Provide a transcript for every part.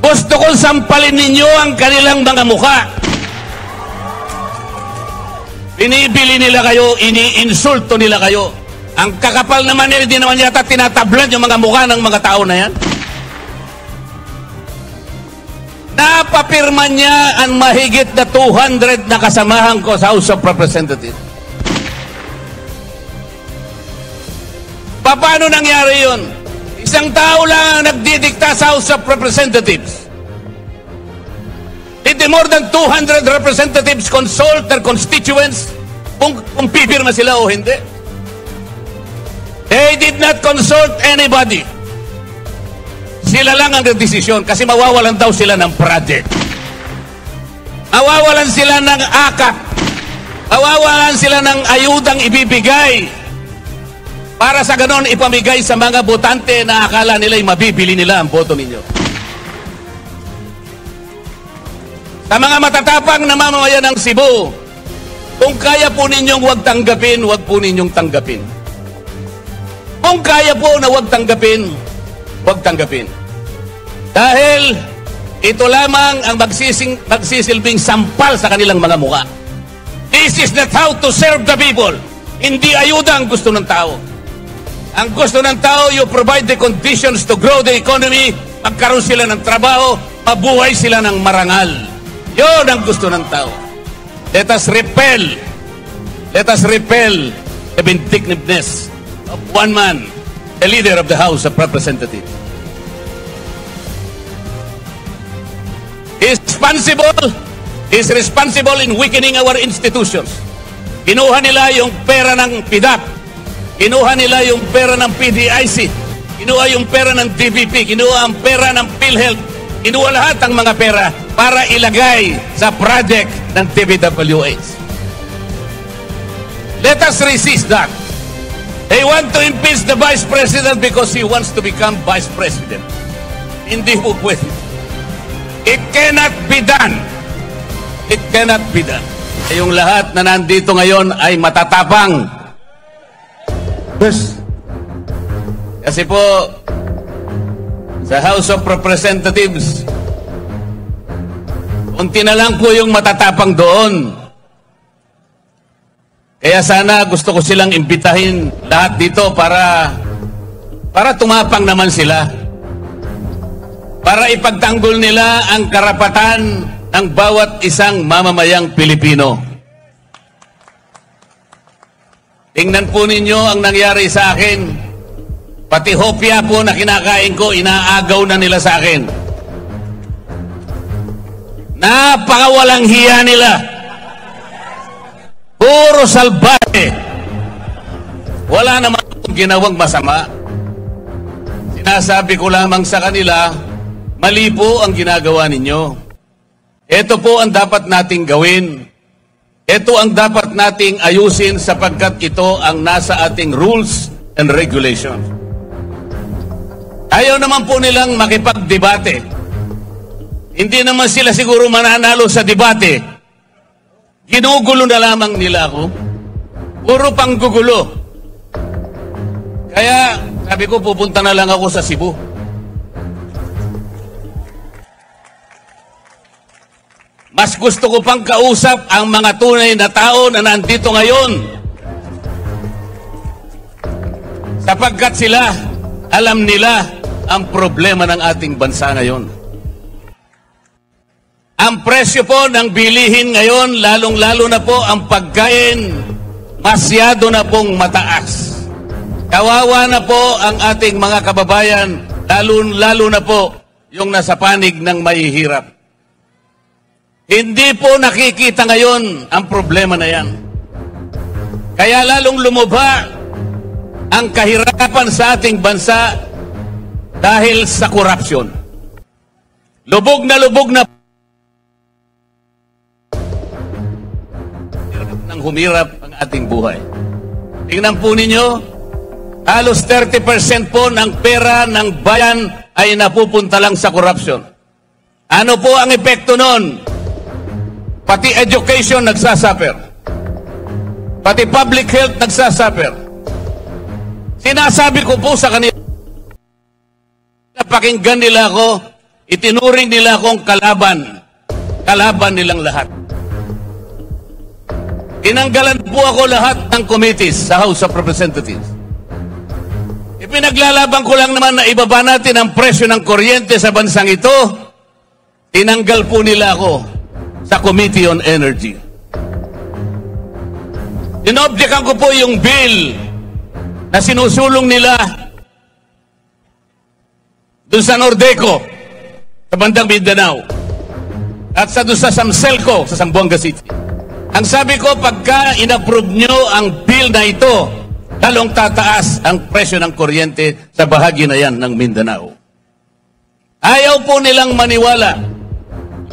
Gusto kong sampalin ninyo ang kanilang mga mukha. Binibili nila kayo, iniinsulto nila kayo. Ang kakapal naman nila, di naman yata tinatablad yung mga mukha ng mga tao na yan. Napapirma niya ang mahigit na 200 na kasamahan ko sa House of Representatives. Paano nangyari yun? Isang tao lang ang nagdidikta sa House of Representatives. Did more than 200 representatives consult their constituents kung pipirma sila o hindi? They did not consult anybody. Sila lang ang nagdesisyon kasi mawawalan daw sila ng project. Mawawalan sila ng akap. Mawawalan sila ng ayudang ibibigay para sa ganon ipamigay sa mga botante na akala nila'y mabibili nila ang boto ninyo. Sa mga matatapang na mamamayan ng Cebu, kung kaya po ninyong huwag tanggapin, huwag po ninyong tanggapin. Kung kaya po na huwag tanggapin, huwag tanggapin. Dahil ito lamang ang magsisilbing sampal sa kanilang mga mukha. This is not how to serve the people. Hindi ayuda ang gusto ng tao. Ang gusto ng tao, you provide the conditions to grow the economy, magkaroon sila ng trabaho, mabuhay sila ng marangal. Yun ang gusto ng tao. Let us repel the vindictiveness of one man, the leader of the House of Representatives. Is responsible in weakening our institutions. Kinuha nila yung pera ng PDAP. Kinuha nila yung pera ng PDIC. Kinuha yung pera ng DVP. Kinuha ang pera ng PhilHealth. Kinuha lahat ang mga pera para ilagay sa project ng DPWH. Let us resist that. They want to impeach the Vice President because he wants to become Vice President. Hindi po pwede. It cannot be done. It cannot be done. Yung lahat na nandito ngayon ay matatapang. Yes. Kasi po, sa House of Representatives, unti na lang po yung matatapang doon. Kaya sana gusto ko silang imbitahin lahat dito para tumapang naman sila. Para ipagtanggol nila ang karapatan ng bawat isang mamamayang Pilipino. Tingnan po ninyo ang nangyari sa akin. Pati hopya po na kinakain ko, inaagaw na nila sa akin. Napakawalang hiya nila. Puro salbahe. Wala naman ginawang masama. Sinasabi ko lamang sa kanila, mali po ang ginagawa ninyo. Ito po ang dapat nating gawin. Ito ang dapat nating ayusin sapagkat ito ang nasa ating rules and regulations. Ayaw naman po nilang makipagdebate. Hindi naman sila siguro mananalo sa debate. Ginugulo na lamang nila ako. Puro panggugulo. Kaya sabi ko pupunta na lang ako sa Cebu. Mas gusto ko pang kausap ang mga tunay na tao na nandito ngayon. Sapagkat sila, alam nila ang problema ng ating bansa ngayon. Ang presyo po ng bilihin ngayon, lalong-lalo na po ang pagkain, masyado na pong mataas. Kawawa na po ang ating mga kababayan, lalo na po yung nasa panig ng mahihirap. Hindi po nakikita ngayon ang problema na yan. Kaya lalong lumubha ang kahirapan sa ating bansa dahil sa korupsyon. Lubog na nang humirap ang ating buhay. Tingnan po ninyo, halos 30% po ng pera ng bayan ay napupunta lang sa korupsyon. Ano po ang epekto nun? Pati education nagsasuffer. Pati public health nagsasuffer. Sinasabi ko po sa kanila, napakinggan nila ako, itinuring nila akong kalaban. Kalaban nilang lahat. Tinanggalan po ako lahat ng committees sa House of Representatives. Ipinaglalaban ko lang naman na ibaba natin ang presyo ng kuryente sa bansang ito. Tinanggal po nila ako sa Committee on Energy. Inobjekan ko po yung bill na sinusulong nila doon sa Nordeco, sa bandang Mindanao, at doon sa Samselco, sa Zamboanga City. Ang sabi ko, pagka inapprove nyo ang bill na ito, lalong tataas ang presyo ng kuryente sa bahagi na yan ng Mindanao. Ayaw po nilang maniwala.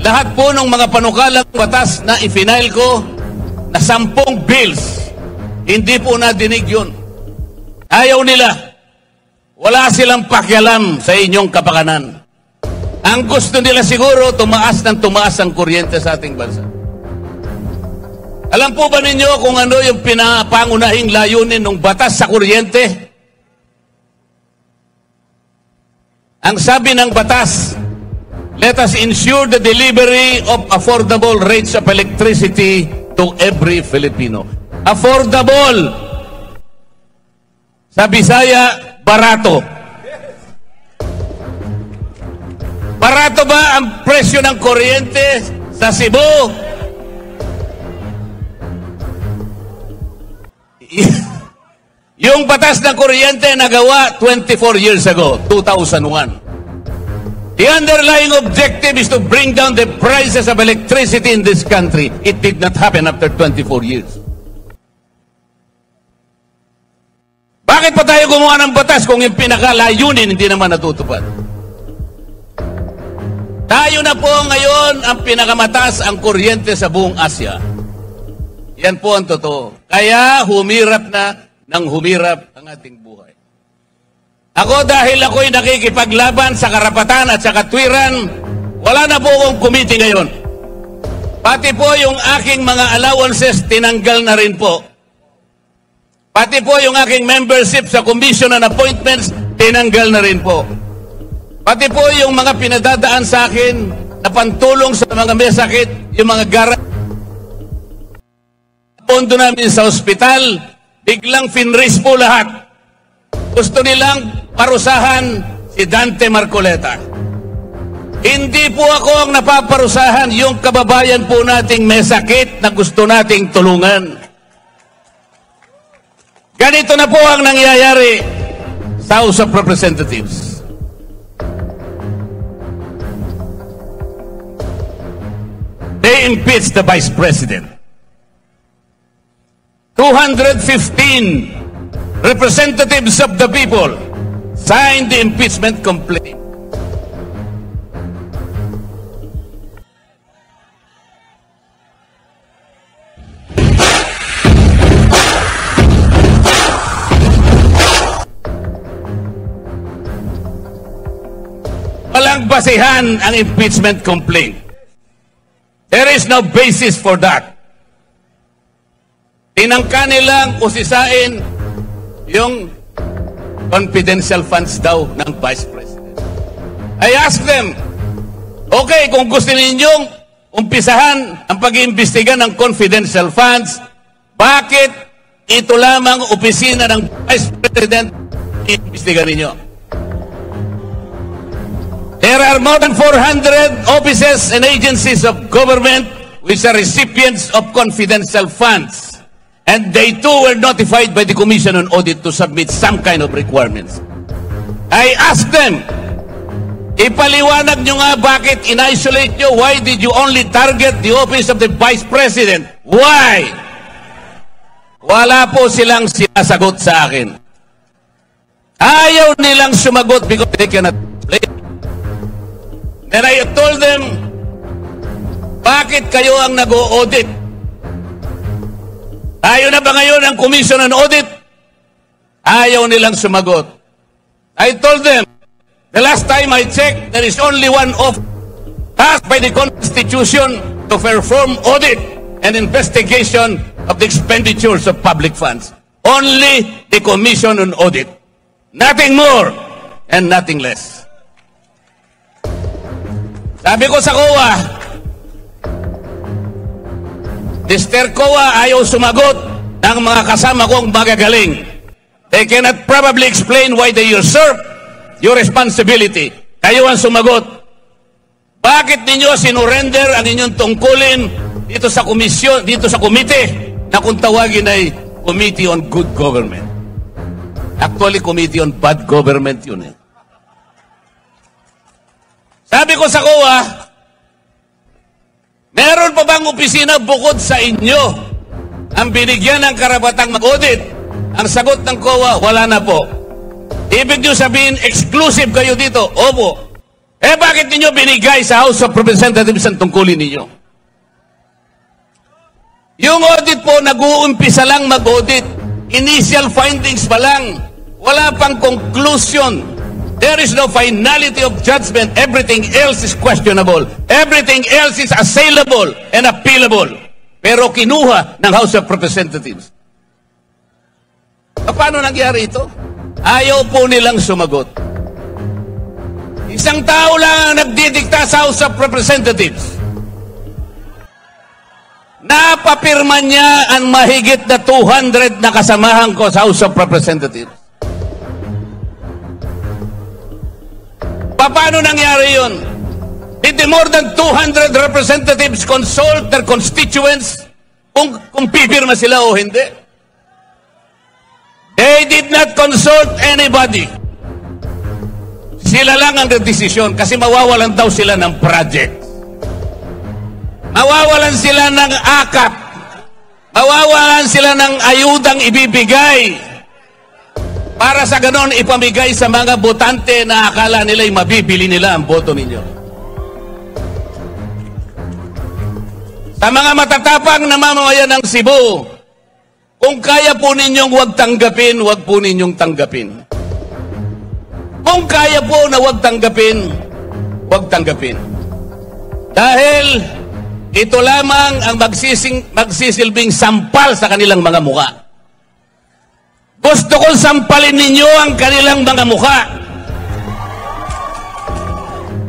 Lahat po ng mga panukalang batas na ifinail ko na 10 bills, hindi po nadinig yun. Ayaw nila. Wala silang pakialam sa inyong kapakanan. Ang gusto nila siguro, tumaas ng tumaas ang kuryente sa ating bansa. Alam po ba ninyo kung ano yung pinapangunahing layunin ng batas sa kuryente? Ang sabi ng batas, let us ensure the delivery of affordable rates of electricity to every Filipino. Affordable. Sa Bisaya, barato. Barato ba ang presyo ng kuryente sa Cebu? Yung batas ng kuryente nagawa 24 years ago, 2001. The underlying objective is to bring down the prices of electricity in this country. It did not happen after 24 years. Bakit pa tayo gumawa ng batas kung yung pinakalayunin hindi naman natutupad? Tayo na po ngayon ang pinakamataas ang kuryente sa buong Asia. Yan po ang totoo. Kaya humirap na ng humirap ang ating buhay. Ako dahil ako'y nakikipaglaban sa karapatan at sa katwiran, wala na po akong committee ngayon. Pati po yung aking mga allowances, tinanggal na rin po. Pati po yung aking membership sa Commission on Appointments, tinanggal na rin po. Pati po yung mga pinadadaan sa akin na pantulong sa mga may sakit, yung mga pondo namin sa ospital, biglang finraise po lahat. Gusto nilang parusahan si Dante Marcoleta. Hindi po ako ang napaparusahan, yung kababayan po nating may sakit na gusto nating tulungan. Ganito na po ang nangyayari sa House of Representatives. They impeached the Vice President. 215 representatives of the people signed the impeachment complaint. Walang basihan ang impeachment complaint. There is no basis for that. Tinangka nilang usisain yung confidential funds daw ng Vice President. I asked them, okay, kung gusto ninyong umpisahan ang pag-iimbestiga ng confidential funds, bakit ito lamang opisina ng Vice President i-imbestiga ninyo? There are more than 400 offices and agencies of government which are recipients of confidential funds. And they too were notified by the Commission on Audit to submit some kind of requirements. I asked them, ipaliwanag nyo nga bakit in-isolate nyo? Why did you only target the office of the Vice President? Why? Wala po silang sinasagot sa akin. Ayaw nilang sumagot because they cannot explain. Then I told them, bakit kayo ang nag-o-audit? Tayo na ba ngayon ang Commission on Audit? Ayaw nilang sumagot. I told them, the last time I checked, there is only one office tasked by the Constitution to perform audit and investigation of the expenditures of public funds. Only the Commission on Audit. Nothing more and nothing less. Sabi ko sa COA, Mr. COA ayaw sumagot ng mga kasama kong magagaling. They cannot probably explain why they usurp your responsibility. Kayo ang sumagot. Bakit ninyo sinurrender ang inyong tungkulin dito sa komisyon, dito sa komite na kung tawagin ay Committee on Good Government? Actually, Committee on Bad Government yun eh. Sabi ko sa COA, meron pa bang opisina bukod sa inyo ang binigyan ng karapatang mag-audit? Ang sagot ng COA, wala na po. Ibig nyo sabihin, exclusive kayo dito? Opo. Eh bakit ninyo binigay sa House of Representatives ang tungkulin ninyo? Yung audit po, nag-uumpisa lang mag-audit. Initial findings pa lang. Wala pang conclusion. There is no finality of judgment. Everything else is questionable. Everything else is assailable and appealable. Pero kinuha ng House of Representatives. Paano nangyari ito? Ayaw po nilang sumagot. Isang tao lang ang nagdidikta sa House of Representatives. Napapirma niya ang mahigit na 200 na kasamahan ko sa House of Representatives. Paano nangyari yun? Did the more than 200 representatives consult their constituents kung pipirma sila o hindi? They did not consult anybody. Sila lang ang nagdesisyon kasi mawawalan daw sila ng project. Mawawalan sila ng akap. Mawawalan sila ng ayudang ibibigay. Para sa ganon, ipamigay sa mga botante na akala nila'y mabibili nila ang boto ninyo. Sa mga matatapang na mamamayan ng Cebu, kung kaya po ninyong huwag tanggapin, huwag po ninyong tanggapin. Kung kaya po na huwag tanggapin, huwag tanggapin. Dahil ito lamang ang magsisilbing sampal sa kanilang mga mukha. Gusto kong sampalin ninyo ang kanilang mga mukha.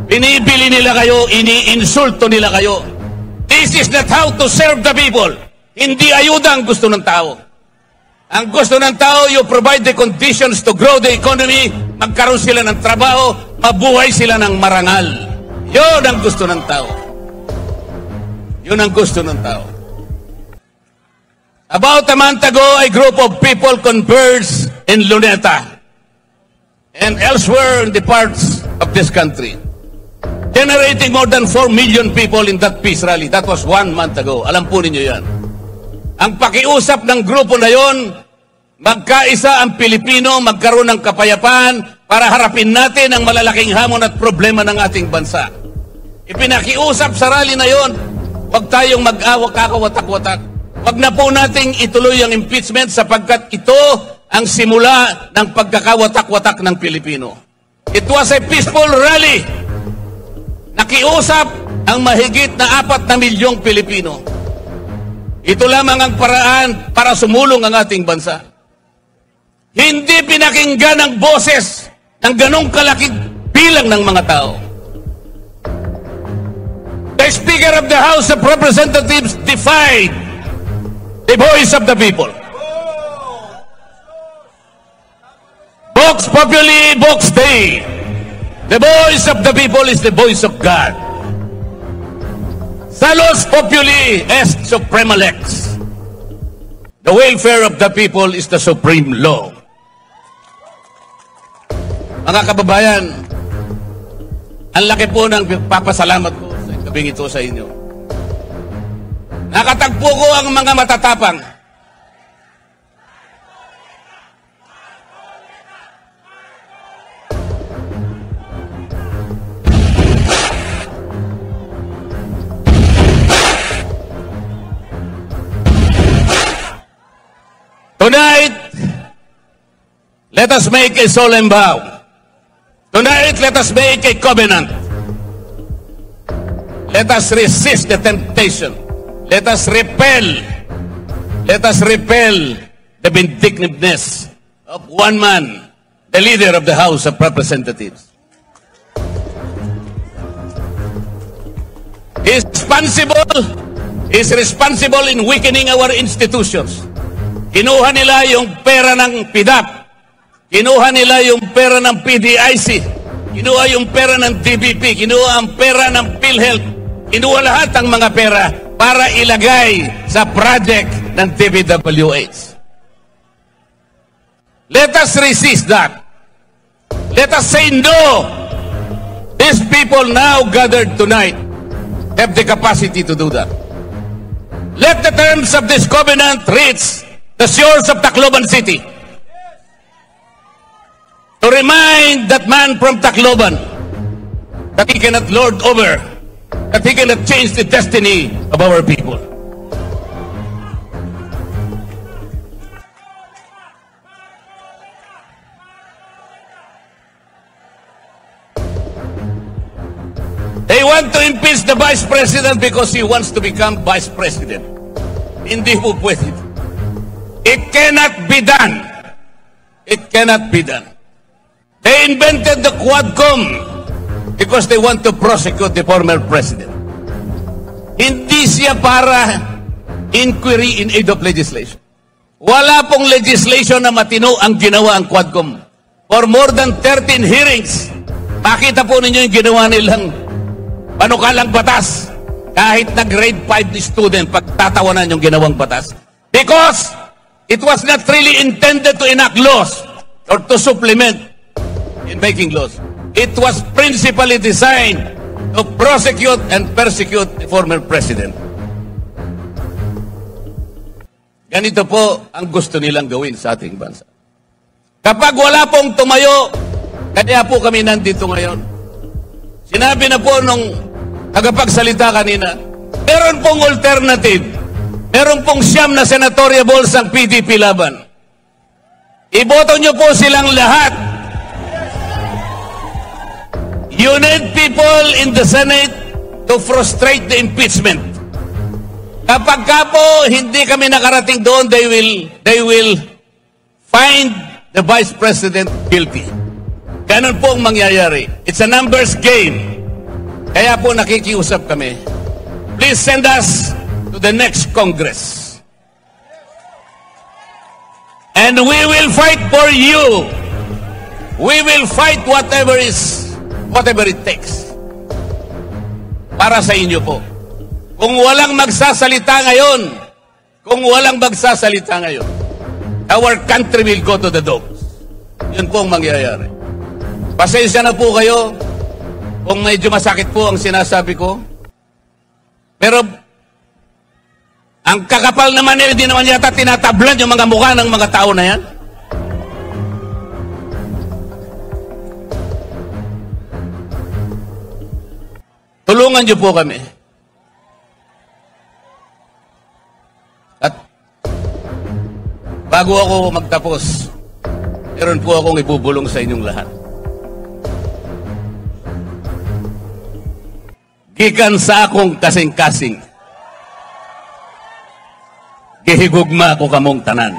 Binibili nila kayo, iniinsulto nila kayo. This is not how to serve the people. Hindi ayuda ang gusto ng tao. Ang gusto ng tao, you provide the conditions to grow the economy, magkaroon sila ng trabaho, mabuhay sila ng marangal. Yun ang gusto ng tao. Yun ang gusto ng tao. About a month ago, a group of people converged in Luneta and elsewhere in the parts of this country, generating more than 4 million people in that peace rally. That was 1 month ago. Alam po ninyo yan. Ang pakiusap ng grupo na yon, magkaisa ang Pilipino, magkaroon ng kapayapaan para harapin natin ang malalaking hamon at problema ng ating bansa. Ipinakiusap sa rally na yon, huwag tayong mag-awak-kawatak-watak. Huwag na po nating ituloy ang impeachment sapagkat ito ang simula ng pagkakawatak-watak ng Pilipino. It was a peaceful rally. Nakiusap ang mahigit na 4 na milyong Pilipino. Ito lamang ang paraan para sumulong ang ating bansa. Hindi pinakinggan ang boses ng ganong kalaking bilang ng mga tao. The Speaker of the House of Representatives defied the voice of the people. Vox Populi, Vox Dei. The voice of the people is the voice of God. Salus Populi est suprema lex. The welfare of the people is the supreme law. Mga kababayan, ang laki po ng papasalamat ko sa gabing ito sa inyo. Nakatagpo ko ang mga matatapang. Tonight, let us make a solemn vow. Tonight, let us make a covenant. Let us resist the temptation. Let us repel the vindictiveness of one man, the leader of the House of Representatives. is responsible in weakening our institutions. Kinuha nila yung pera ng PDAP. Kinuha nila yung pera ng PDIC. Kinuha yung pera ng DBP. Kinuha ang pera ng PhilHealth. Kinuha lahat ang mga pera para ilagay sa project ng DPWH. Let us resist that. Let us say no. These people now gathered tonight have the capacity to do that. Let the terms of this covenant reach the shores of Tacloban City. To remind that man from Tacloban that he cannot lord over, that he cannot change the destiny of our people. They want to impeach the Vice President because he wants to become Vice President. Hindi po pwede. It cannot be done. It cannot be done. They invented the Quadcom because they want to prosecute the former President. Hindi siya para inquiry in aid of legislation. Wala pong legislation na matino ang ginawa ang Quadcom. For more than 13 hearings, makita po ninyo yung ginawa nilang panukalang batas. Kahit na grade 5 student, pagtatawanan yung ginawang batas. Because it was not really intended to enact laws or to supplement in making laws. It was principally designed to prosecute and persecute the former president. Ganito po ang gusto nilang gawin sa ating bansa. Kapag wala pong tumayo, kaya po kami nandito ngayon. Sinabi na po nung tagapagsalita kanina, meron pong alternative. Meron pong 9 na senatorial balls ang PDP laban. Iboto nyo po silang lahat. You need people in the Senate to frustrate the impeachment. Kapag ka po hindi kami nakarating doon, they will find the Vice President guilty. Ganun po ang mangyayari. It's a numbers game. Kaya po nakikiusap kami. Please send us to the next Congress. And we will fight for you. We will fight whatever it takes. Para sa inyo po. Kung walang magsasalita ngayon, our country will go to the dogs. Yun po ang mangyayari. Pasensya na po kayo kung medyo masakit po ang sinasabi ko. Pero ang kakapal naman hindi naman yata tinatablan yung mga mukha ng mga tao na yan. Tulungan niyo po kami. At bago ako magtapos, meron po akong ibubulong sa inyong lahat. Gikan sa akong kasing-kasing, gihigugma ko kamong tanan.